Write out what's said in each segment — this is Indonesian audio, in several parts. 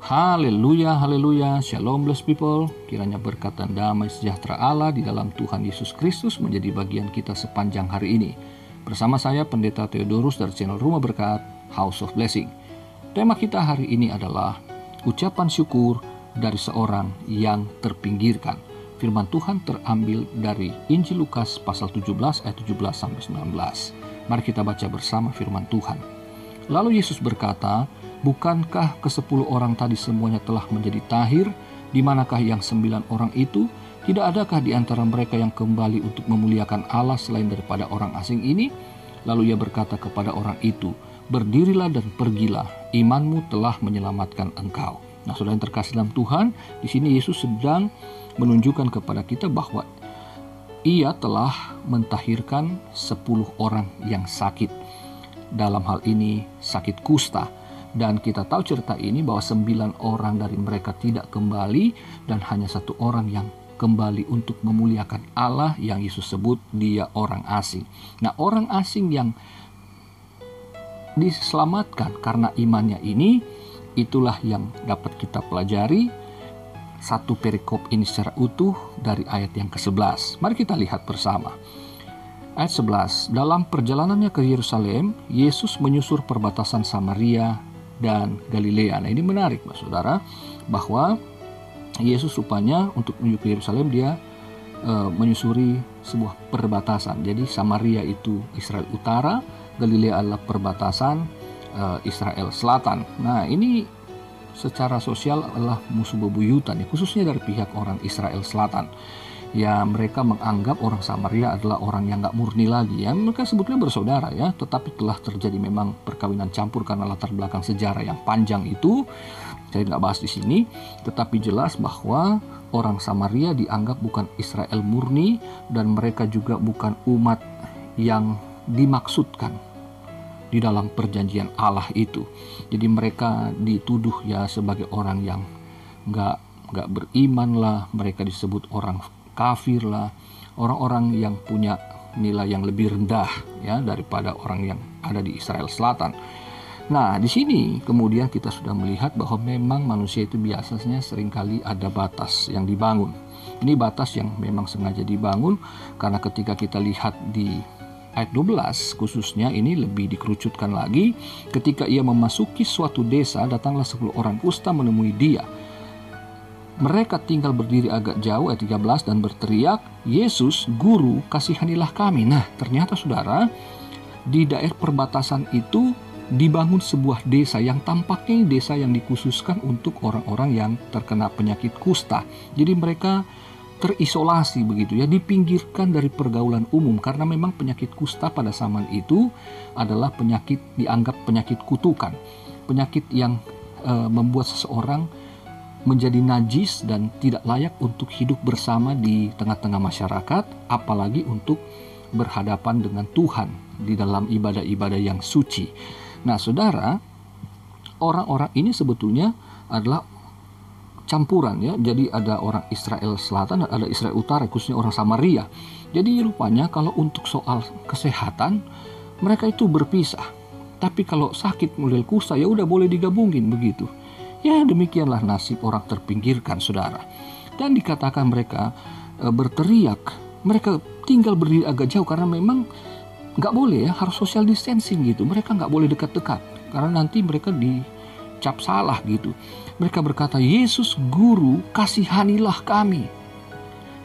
Haleluya, haleluya, shalom blessed people. Kiranya berkat dan damai sejahtera Allah di dalam Tuhan Yesus Kristus menjadi bagian kita sepanjang hari ini. Bersama saya Pendeta Theodorus dari channel Rumah Berkat, House of Blessing. Tema kita hari ini adalah ucapan syukur dari seorang yang terpinggirkan. Firman Tuhan terambil dari Injil Lukas pasal 17 ayat 17-19. Mari kita baca bersama firman Tuhan. Lalu Yesus berkata, "Bukankah ke-10 orang tadi semuanya telah menjadi tahir? Di manakah yang 9 orang itu? Tidak adakah di antara mereka yang kembali untuk memuliakan Allah selain daripada orang asing ini?" Lalu ia berkata kepada orang itu, "Berdirilah dan pergilah, imanmu telah menyelamatkan engkau." Nah, saudara yang terkasih dalam Tuhan, di sini Yesus sedang menunjukkan kepada kita bahwa ia telah mentahirkan 10 orang yang sakit. Dalam hal ini sakit kusta. Dan kita tahu cerita ini bahwa 9 orang dari mereka tidak kembali dan hanya 1 orang yang kembali untuk memuliakan Allah yang Yesus sebut dia orang asing. Nah, orang asing yang diselamatkan karena imannya ini, itulah yang dapat kita pelajari satu perikop ini secara utuh dari ayat yang ke-11. Mari kita lihat bersama. Ayat 11, dalam perjalanannya ke Yerusalem, Yesus menyusur perbatasan Samaria dan Galilea. Nah, ini menarik, saudara, bahwa Yesus rupanya untuk menuju ke Yerusalem dia menyusuri sebuah perbatasan. Jadi Samaria itu Israel Utara, Galilea adalah perbatasan Israel Selatan. Nah, ini secara sosial adalah musuh bebuyutan, ya, khususnya dari pihak orang Israel Selatan. Ya, mereka menganggap orang Samaria adalah orang yang gak murni lagi, ya. Mereka sebutnya bersaudara, ya, tetapi telah terjadi memang perkawinan campur karena latar belakang sejarah yang panjang itu. Saya tidak bahas di sini, tetapi jelas bahwa orang Samaria dianggap bukan Israel murni dan mereka juga bukan umat yang dimaksudkan di dalam perjanjian Allah itu. Jadi mereka dituduh ya sebagai orang yang gak beriman lah, mereka disebut orang kafir lah, orang-orang yang punya nilai yang lebih rendah ya daripada orang yang ada di Israel Selatan. Nah, di sini kemudian kita sudah melihat bahwa memang manusia itu biasanya seringkali ada batas yang dibangun. Ini batas yang memang sengaja dibangun karena ketika kita lihat di ayat 12 khususnya ini lebih dikerucutkan lagi. Ketika ia memasuki suatu desa, datanglah 10 orang kusta menemui dia. Mereka tinggal berdiri agak jauh, ayat 13, dan berteriak, "Yesus, Guru, kasihanilah kami." Nah, ternyata saudara, di daerah perbatasan itu dibangun sebuah desa yang tampaknya desa yang dikhususkan untuk orang-orang yang terkena penyakit kusta. Jadi mereka terisolasi begitu ya, dipinggirkan dari pergaulan umum karena memang penyakit kusta pada zaman itu adalah penyakit dianggap penyakit kutukan. Penyakit yang membuat seseorang menjadi najis dan tidak layak untuk hidup bersama di tengah-tengah masyarakat, apalagi untuk berhadapan dengan Tuhan di dalam ibadah-ibadah yang suci. Nah, saudara, orang-orang ini sebetulnya adalah campuran ya. Jadi ada orang Israel Selatan, ada Israel Utara, khususnya orang Samaria. Jadi rupanya kalau untuk soal kesehatan mereka itu berpisah. Tapi kalau sakit model kusta ya udah boleh digabungin begitu. Ya, demikianlah nasib orang terpinggirkan, saudara. Dan dikatakan mereka berteriak, mereka tinggal berdiri agak jauh karena memang nggak boleh ya, harus social distancing gitu. Mereka nggak boleh dekat-dekat karena nanti mereka dicap salah gitu. Mereka berkata, "Yesus, Guru, kasihanilah kami."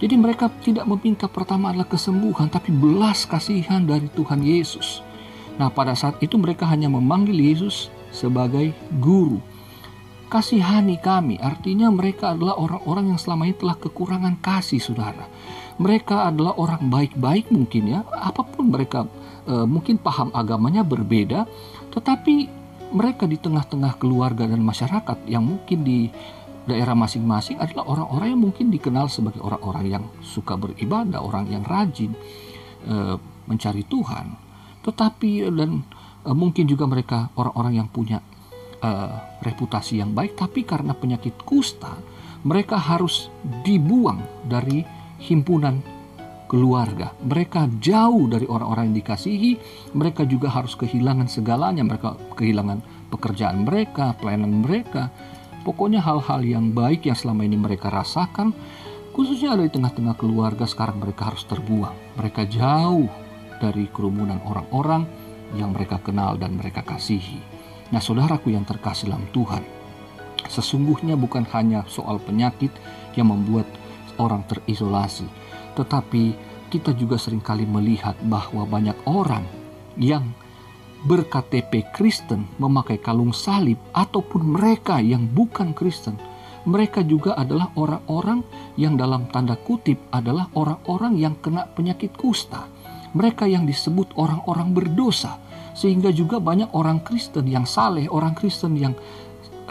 Jadi mereka tidak meminta pertama adalah kesembuhan, tapi belas kasihan dari Tuhan Yesus. Nah, pada saat itu mereka hanya memanggil Yesus sebagai Guru. Kasihani kami, artinya mereka adalah orang-orang yang selama ini telah kekurangan kasih, saudara. Mereka adalah orang baik-baik mungkin ya, apapun mereka mungkin paham agamanya berbeda, tetapi mereka di tengah-tengah keluarga dan masyarakat yang mungkin di daerah masing-masing adalah orang-orang yang mungkin dikenal sebagai orang-orang yang suka beribadah, orang yang rajin mencari Tuhan. Tetapi dan mungkin juga mereka orang-orang yang punya reputasi yang baik, tapi karena penyakit kusta mereka harus dibuang dari himpunan keluarga. Mereka jauh dari orang-orang yang dikasihi. Mereka juga harus kehilangan segalanya. Mereka kehilangan pekerjaan mereka, pelayanan mereka. Pokoknya hal-hal yang baik yang selama ini mereka rasakan, khususnya ada di tengah-tengah keluarga, sekarang mereka harus terbuang. Mereka jauh dari kerumunan orang-orang yang mereka kenal dan mereka kasihi. Nah, saudaraku yang terkasih dalam Tuhan, sesungguhnya bukan hanya soal penyakit yang membuat orang terisolasi, tetapi kita juga seringkali melihat bahwa banyak orang yang ber-KTP Kristen memakai kalung salib, ataupun mereka yang bukan Kristen, mereka juga adalah orang-orang yang dalam tanda kutip adalah orang-orang yang kena penyakit kusta. Mereka yang disebut orang-orang berdosa. Sehingga juga banyak orang Kristen yang saleh, orang Kristen yang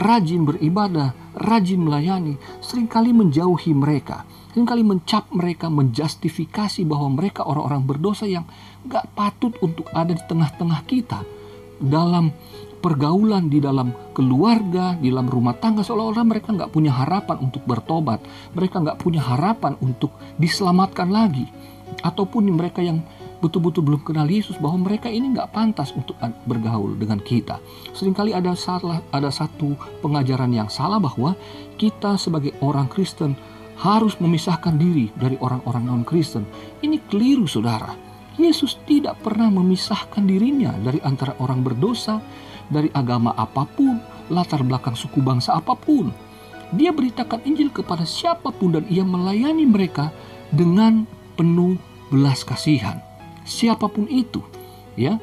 rajin beribadah, rajin melayani, seringkali menjauhi mereka, seringkali mencap mereka, menjustifikasi bahwa mereka orang-orang berdosa yang gak patut untuk ada di tengah-tengah kita. Dalam pergaulan, di dalam keluarga, di dalam rumah tangga, seolah-olah mereka gak punya harapan untuk bertobat, mereka gak punya harapan untuk diselamatkan lagi. Ataupun mereka yang betul-betul belum kenal Yesus, bahwa mereka ini nggak pantas untuk bergaul dengan kita. Seringkali ada satu pengajaran yang salah bahwa kita sebagai orang Kristen harus memisahkan diri dari orang-orang non-Kristen. Ini keliru, saudara. Yesus tidak pernah memisahkan dirinya dari antara orang berdosa, dari agama apapun, latar belakang suku bangsa apapun. Dia beritakan Injil kepada siapapun dan ia melayani mereka dengan penuh belas kasihan. Siapapun itu, ya.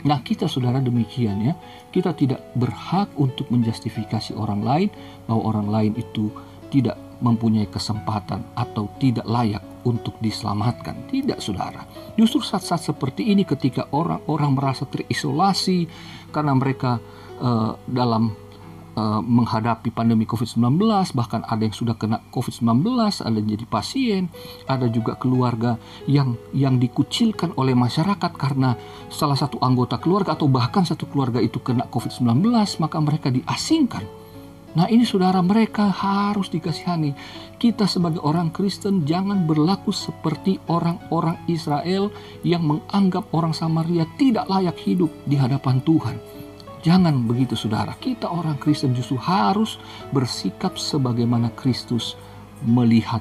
Nah, kita saudara demikian, ya. Kita tidak berhak untuk menjustifikasi orang lain bahwa orang lain itu tidak mempunyai kesempatan atau tidak layak untuk diselamatkan. Tidak, saudara. Justru saat-saat seperti ini ketika orang-orang merasa terisolasi karena mereka dalam menghadapi pandemi COVID-19, bahkan ada yang sudah kena COVID-19, ada yang jadi pasien, ada juga keluarga yang dikucilkan oleh masyarakat karena salah satu anggota keluarga atau bahkan satu keluarga itu kena COVID-19, maka mereka diasingkan. Nah, ini saudara, mereka harus dikasihani. Kita sebagai orang Kristen jangan berlaku seperti orang-orang Israel yang menganggap orang Samaria tidak layak hidup di hadapan Tuhan. Jangan begitu, saudara. Kita orang Kristen justru harus bersikap sebagaimana Kristus melihat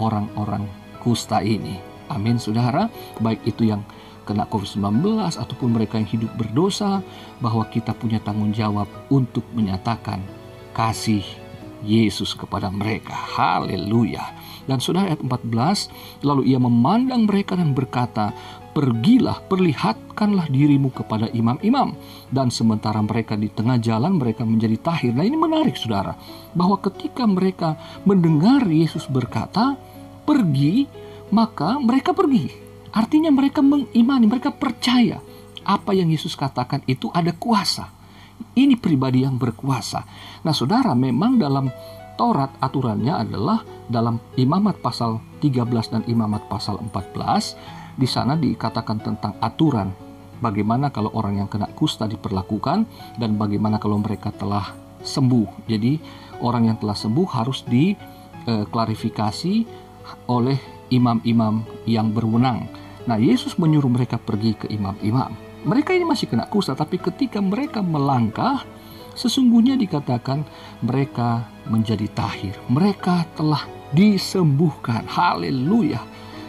orang-orang kusta ini. Amin, saudara. Baik itu yang kena COVID-19 ataupun mereka yang hidup berdosa, bahwa kita punya tanggung jawab untuk menyatakan kasih Yesus kepada mereka. Haleluya. Dan saudara, ayat 14, lalu ia memandang mereka dan berkata, pergilah, perlihatkanlah dirimu kepada imam-imam. Dan sementara mereka di tengah jalan, mereka menjadi tahir. Nah, ini menarik, saudara, bahwa ketika mereka mendengar Yesus berkata, pergi, maka mereka pergi. Artinya mereka mengimani, mereka percaya apa yang Yesus katakan itu ada kuasa. Ini pribadi yang berkuasa. Nah, saudara, memang dalam Taurat aturannya adalah dalam Imamat pasal 13 dan Imamat pasal 14, di sana dikatakan tentang aturan bagaimana kalau orang yang kena kusta diperlakukan dan bagaimana kalau mereka telah sembuh. Jadi orang yang telah sembuh harus diklarifikasi oleh imam-imam yang berwenang. Nah, Yesus menyuruh mereka pergi ke imam-imam. Mereka ini masih kena kusta, tapi ketika mereka melangkah, sesungguhnya dikatakan mereka menjadi tahir. Mereka telah disembuhkan. Haleluya.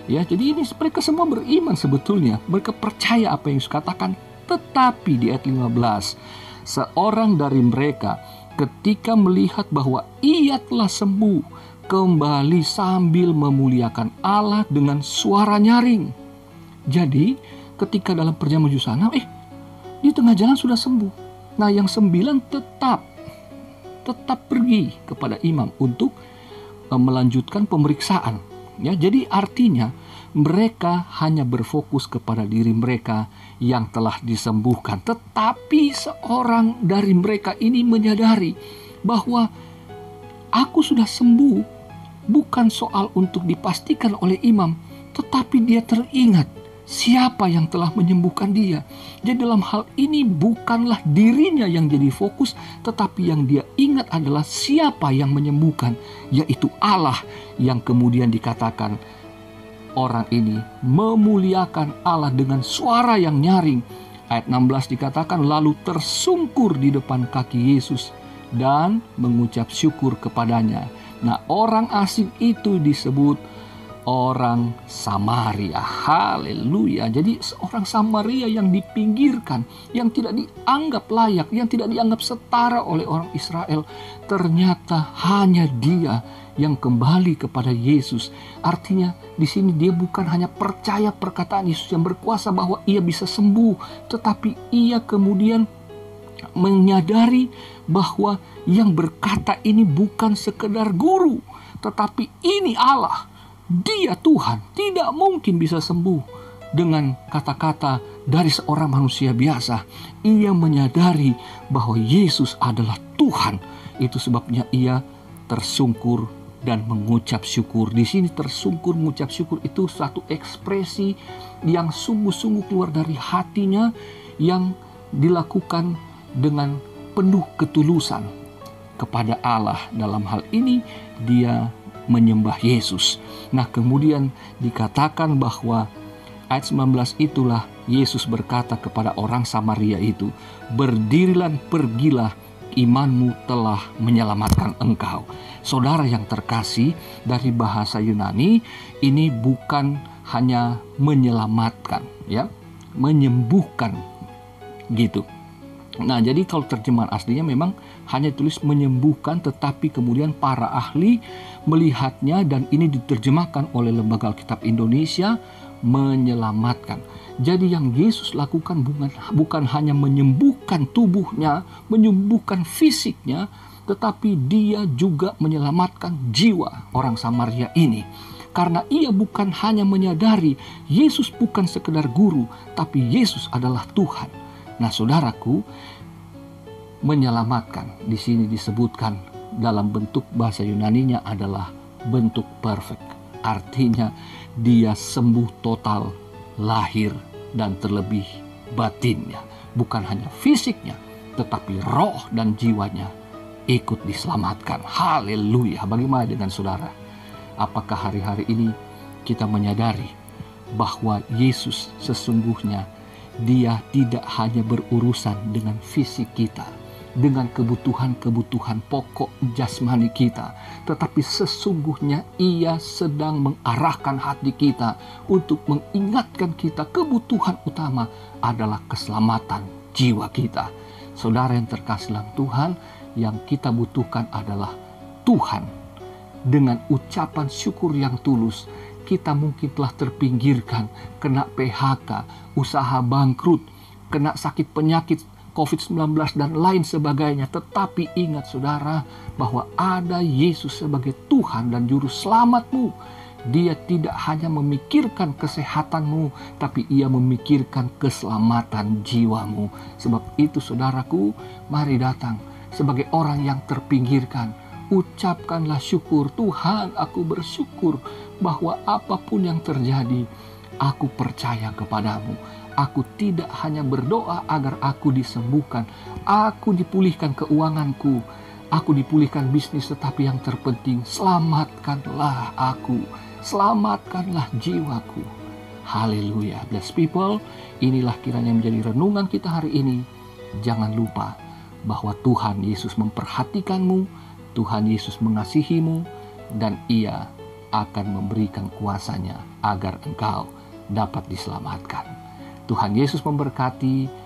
Ya, jadi ini mereka semua beriman sebetulnya. Mereka percaya apa yang Yesus katakan. Tetapi di ayat 15, seorang dari mereka ketika melihat bahwa ia telah sembuh, kembali sambil memuliakan Allah dengan suara nyaring. Jadi ketika dalam perjamuan menuju sana, di tengah jalan sudah sembuh. Nah, yang 9 tetap pergi kepada imam untuk melanjutkan pemeriksaan. Ya, jadi artinya mereka hanya berfokus kepada diri mereka yang telah disembuhkan. Tetapi seorang dari mereka ini menyadari bahwa aku sudah sembuh, bukan soal untuk dipastikan oleh imam, tetapi dia teringat siapa yang telah menyembuhkan dia. Jadi dalam hal ini bukanlah dirinya yang jadi fokus, tetapi yang dia ingat adalah siapa yang menyembuhkan, yaitu Allah, yang kemudian dikatakan orang ini memuliakan Allah dengan suara yang nyaring. Ayat 16 dikatakan lalu tersungkur di depan kaki Yesus dan mengucap syukur kepadanya. Nah, orang asing itu disebut orang Samaria. Haleluya. Jadi seorang Samaria yang dipinggirkan, yang tidak dianggap layak, yang tidak dianggap setara oleh orang Israel, ternyata hanya dia yang kembali kepada Yesus. Artinya di sini dia bukan hanya percaya perkataan Yesus yang berkuasa bahwa ia bisa sembuh, tetapi ia kemudian menyadari bahwa yang berkata ini bukan sekedar guru, tetapi ini Allah. Dia Tuhan, tidak mungkin bisa sembuh dengan kata-kata dari seorang manusia biasa. Ia menyadari bahwa Yesus adalah Tuhan. Itu sebabnya ia tersungkur dan mengucap syukur. Di sini tersungkur mengucap syukur itu suatu ekspresi yang sungguh-sungguh keluar dari hatinya, yang dilakukan dengan penuh ketulusan kepada Allah. Dalam hal ini dia menyembah Yesus. Nah, kemudian dikatakan bahwa ayat 19 itulah Yesus berkata kepada orang Samaria itu, "Berdirilah, pergilah, imanmu telah menyelamatkan engkau." Saudara yang terkasih, dari bahasa Yunani ini bukan hanya menyelamatkan, ya, menyembuhkan gitu. Nah, jadi kalau terjemahan aslinya memang hanya tulis menyembuhkan, tetapi kemudian para ahli melihatnya dan ini diterjemahkan oleh Lembaga Alkitab Indonesia menyelamatkan. Jadi yang Yesus lakukan bukan hanya menyembuhkan tubuhnya, menyembuhkan fisiknya, tetapi dia juga menyelamatkan jiwa orang Samaria ini. Karena ia bukan hanya menyadari Yesus bukan sekedar guru, tapi Yesus adalah Tuhan. Nah, saudaraku, menyelamatkan di sini disebutkan dalam bentuk bahasa Yunaninya adalah bentuk perfect. Artinya dia sembuh total lahir dan terlebih batinnya. Bukan hanya fisiknya, tetapi roh dan jiwanya ikut diselamatkan. Haleluya. Bagaimana dengan saudara? Apakah hari-hari ini kita menyadari bahwa Yesus sesungguhnya dia tidak hanya berurusan dengan fisik kita, dengan kebutuhan-kebutuhan pokok jasmani kita, tetapi sesungguhnya ia sedang mengarahkan hati kita untuk mengingatkan kita kebutuhan utama adalah keselamatan jiwa kita. Saudara yang terkasih dalam Tuhan, yang kita butuhkan adalah Tuhan. Dengan ucapan syukur yang tulus, kita mungkin telah terpinggirkan, kena PHK, usaha bangkrut, kena sakit penyakit COVID-19 dan lain sebagainya. Tetapi ingat saudara bahwa ada Yesus sebagai Tuhan dan Juru Selamatmu. Dia tidak hanya memikirkan kesehatanmu, tapi ia memikirkan keselamatan jiwamu. Sebab itu saudaraku, mari datang sebagai orang yang terpinggirkan. Ucapkanlah syukur. Tuhan, aku bersyukur bahwa apapun yang terjadi, aku percaya kepadamu. Aku tidak hanya berdoa agar aku disembuhkan, aku dipulihkan keuanganku, aku dipulihkan bisnis, tetapi yang terpenting, selamatkanlah aku, selamatkanlah jiwaku. Haleluya. Blessed people, inilah kiranya menjadi renungan kita hari ini. Jangan lupa bahwa Tuhan Yesus memperhatikanmu, Tuhan Yesus mengasihimu, dan ia akan memberikan kuasanya agar engkau dapat diselamatkan. Tuhan Yesus memberkati.